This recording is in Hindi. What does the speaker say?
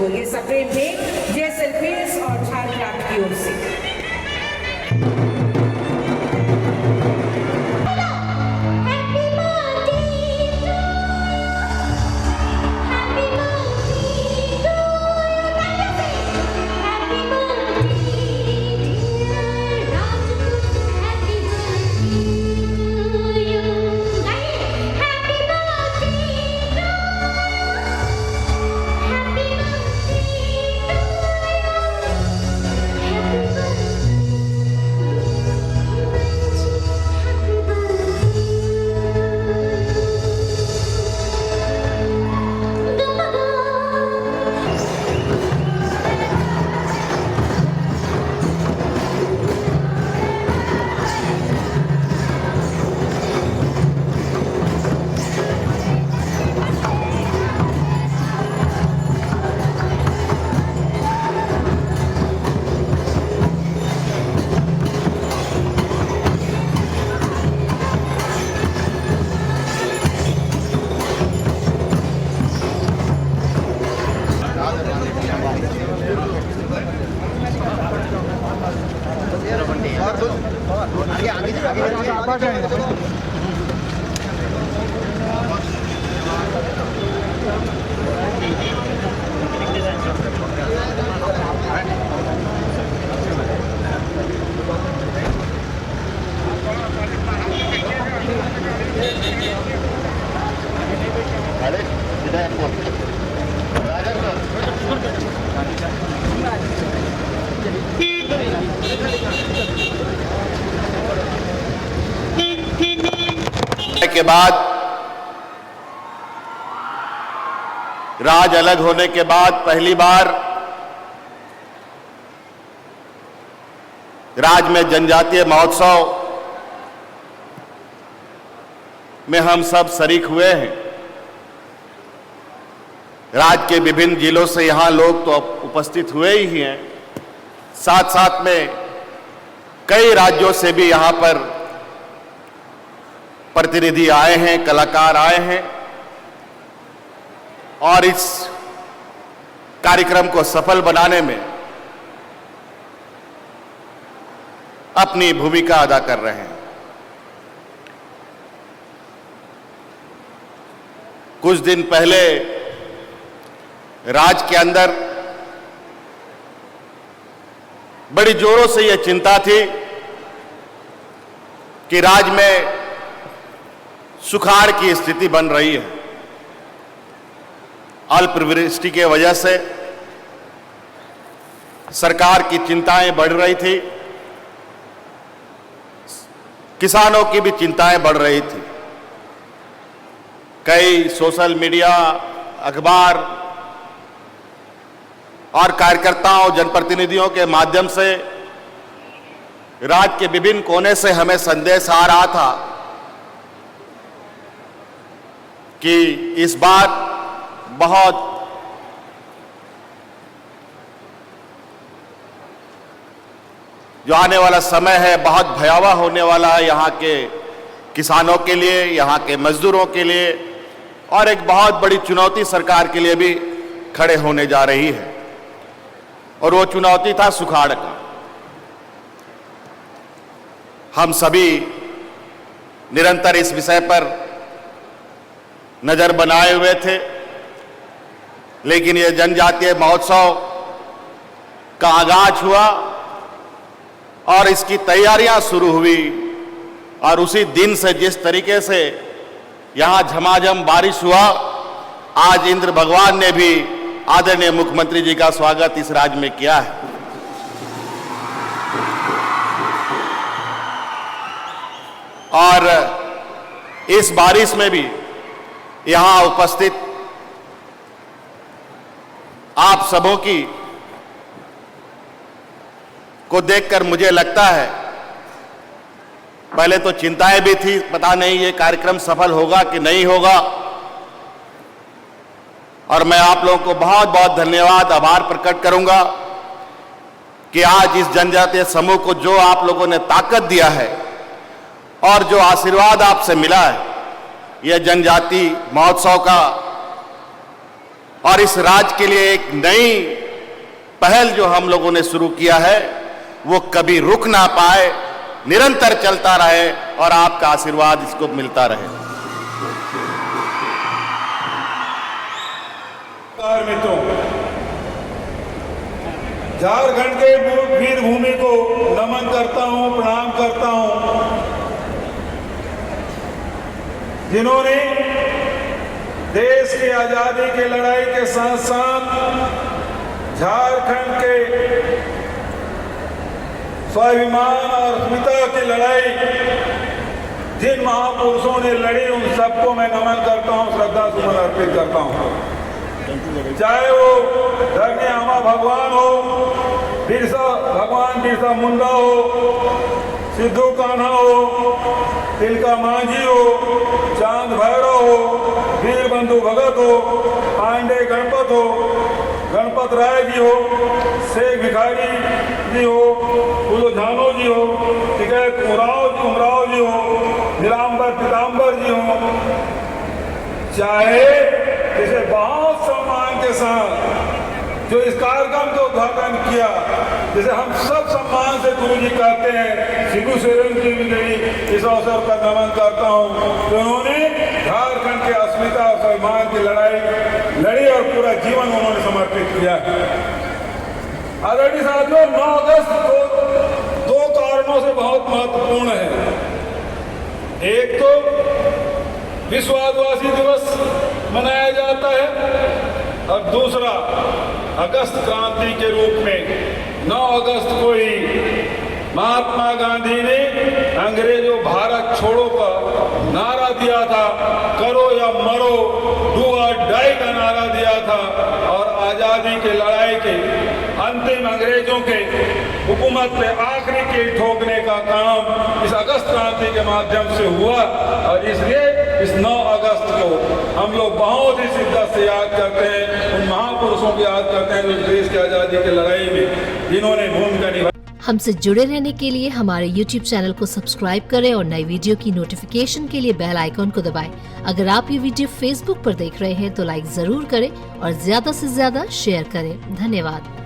को ये सप्रेम भेंट जेएसएलपीएस और झारखंड की ओर से। के बाद राज अलग होने के बाद पहली बार राज्य में जनजातीय महोत्सव में हम सब शरीक हुए हैं। राज्य के विभिन्न जिलों से यहां लोग तो उपस्थित हुए ही हैं, साथ साथ में कई राज्यों से भी यहां पर प्रतिनिधि आए हैं, कलाकार आए हैं और इस कार्यक्रम को सफल बनाने में अपनी भूमिका अदा कर रहे हैं। कुछ दिन पहले राज्य के अंदर बड़ी जोरों से यह चिंता थी कि राज्य में सुखाड़ की स्थिति बन रही है। अल्पवृष्टि के वजह से सरकार की चिंताएं बढ़ रही थी, किसानों की भी चिंताएं बढ़ रही थी। कई सोशल मीडिया, अखबार और कार्यकर्ताओं, जनप्रतिनिधियों के माध्यम से राज्य के विभिन्न कोने से हमें संदेश आ रहा था कि इस बार बहुत जो आने वाला समय है बहुत भयावह होने वाला है यहाँ के किसानों के लिए, यहाँ के मजदूरों के लिए और एक बहुत बड़ी चुनौती सरकार के लिए भी खड़े होने जा रही है। और वो चुनौती था सुखाड़ का। हम सभी निरंतर इस विषय पर नजर बनाए हुए थे, लेकिन ये जनजातीय महोत्सव का आगाज हुआ और इसकी तैयारियां शुरू हुई और उसी दिन से जिस तरीके से यहां झमाझम बारिश हुआ, आज इंद्र भगवान ने भी आदरणीय मुख्यमंत्री जी का स्वागत इस राज्य में किया है। और इस बारिश में भी यहां उपस्थित आप सबों की को देखकर मुझे लगता है, पहले तो चिंताएं भी थी, पता नहीं ये कार्यक्रम सफल होगा कि नहीं होगा। और मैं आप लोगों को बहुत बहुत धन्यवाद, आभार प्रकट करूंगा कि आज इस जनजातीय समूह को जो आप लोगों ने ताकत दिया है और जो आशीर्वाद आपसे मिला है, यह जनजाति महोत्सव का और इस राज्य के लिए एक नई पहल जो हम लोगों ने शुरू किया है वो कभी रुक ना पाए, निरंतर चलता रहे और आपका आशीर्वाद इसको मिलता रहे। मित्रों, झारखंड के वीर भूमि को नमन करता हूं, प्रणाम करता हूं, जिन्होंने देश की आजादी की लड़ाई के साथ साथ झारखंड के स्वाभिमान और अस्मिता की लड़ाई जिन महापुरुषों ने लड़ी, उन सबको मैं नमन करता हूं, श्रद्धा सुमन अर्पित करता हूं। चाहे वो धरनी आमा भगवान हो, भगवान बिरसा मुंडा हो, सिद्धू कान्हा हो, तिलका मांझी हो, चांद भैरव हो, वीर बंधु भगत हो, पांडे गणपत हो, गणपत राय जी हो, शेख भिखारी जी हो, फूलो झानो जी हो, टिकैत उमराव जी हो, नीलांबर पीताम्बर जी हो, चाहे जिसे बहुत सम्मान के साथ जो इस कार्यक्रम का उद्घाटन किया, जिसे हम सब सम्मान से गुरु जी कहते हैं, शिबू सोरेन जी भी इस अवसर पर नमन करता हूं। तो उन्होंने झारखंड के अस्मिता और स्वाभिमान की लड़ाई लड़ी और पूरा जीवन उन्होंने समर्पित किया। आदरणीय साथियों, 9 अगस्त को 2 कारणों से बहुत महत्वपूर्ण है। एक तो विश्व आदिवासी दिवस मनाया जाता है और दूसरा अगस्त क्रांति के रूप में 9 अगस्त को ही महात्मा गांधी ने अंग्रेजों भारत छोड़ो का नारा दिया था, करो या मरो, डू और डाई का नारा दिया था और आजादी की लड़ाई के अंतिम अंग्रेजों के हुकूमत पे आखिरी कील ठोकने का काम इस अगस्त क्रांति के माध्यम से हुआ। और इसलिए इस 9 अगस्त को हम लोग बहुत ही शिद्दत से याद करते हैं, उन महापुरुषों को याद करते हैं जो देश की आजादी की लड़ाई में जिन्होंने भूमिका निभाई। हमसे जुड़े रहने के लिए हमारे YouTube चैनल को सब्सक्राइब करें और नई वीडियो की नोटिफिकेशन के लिए बेल आइकॉन को दबाएं। अगर आप ये वीडियो Facebook पर देख रहे हैं तो लाइक जरूर करें और ज्यादा से ज्यादा शेयर करें। धन्यवाद।